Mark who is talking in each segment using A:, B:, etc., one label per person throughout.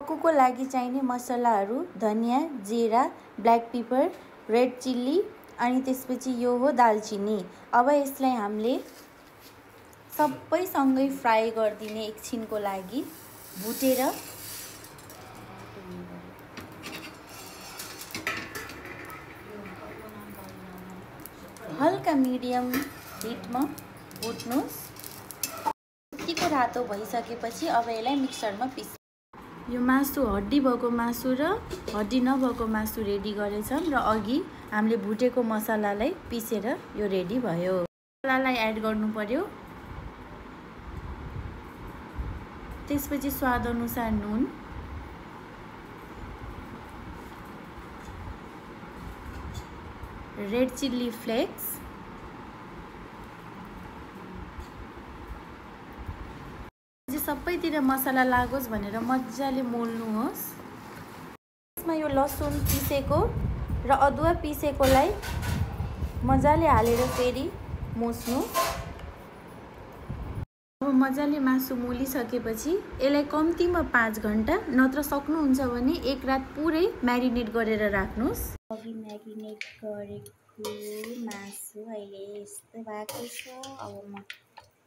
A: पक्कुको लागि चाहिने मसलाहरू धनिया, जिरा, ब्ल्याक पेपर, रेड चिल्ली अनि त्यसपछि यो हो दालचिनी। अब यसलाई हामीले सबै सँगै फ्राई गरिदिने एकछिनको लागि भुटेर हल्का मिडियम हिटमा भुट्नुहोस्। यतिको रातो भइसकेपछि अब यसलाई मिक्सरमा पिस। यो मासु हड्डी भएको मासु र हड्डी नभएको मासु रेडी गरेछौँ र अघि हामीले भुटेको मसलालाई पिसेर यो रेडी भयो। मसलालाई एड गर्नु पर्यो। त्यसपछि स्वाद अनुसार नुन, रेड चिल्ली फ्लेक्स, सबैतिर मसला लागोस् भनेर मजाले मोल्नुहोस्। यसमा यो लसुन पिसेको र अदुवा पिसेकोलाई मजाले हालेर फेरि मुस्नु। अब मजाले मासु मोलिसकेपछि यसलाई कम्तीमा 5 घण्टा नत्र सक्नुहुन्छ भने 1 रात पुरै म्यारिनेट गरेर राख्नुहोस्। अघि म्यारिनेट गरेको मासु अहिले यस्तो भएको छ। अब म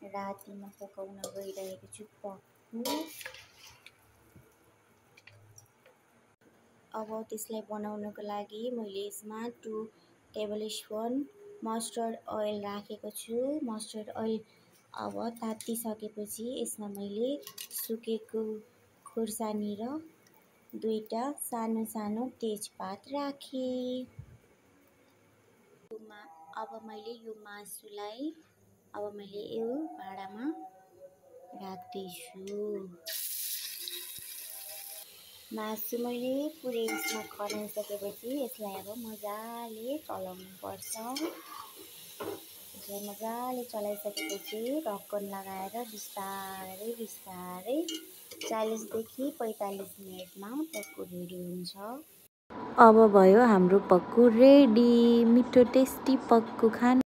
A: रातिमा पकाउन गइरहेको छु पक्कु। अब त्यसलाई बनाउनको लागि मैले यसमा 2 टेबलस्पुन मस्टर्ड ओइल राखेको छु। मस्टर्ड ओइल अब तातिसकेपछि यसमा मैले सुकेको खुर्सानी र 2टा सानो सानो तेजपात राखेँ। अब मैले यो मासुलाई यो भाँडामा राख्दैछु। मासु मैले पुरै यसमा खनाइसकेपछि यसलाई अब मजाले चलाउनु पर्छ। यसलाई मजाले चलाइसकेपछि ढक्कन लगाएर बिस्तारै बिस्तारै 40 देखि 45 मिनेटमा पक्कु रेडी हुन्छ। अब भयो हाम्रो पक्कु रेडी, मिठो टेस्टी पक्कु खाना।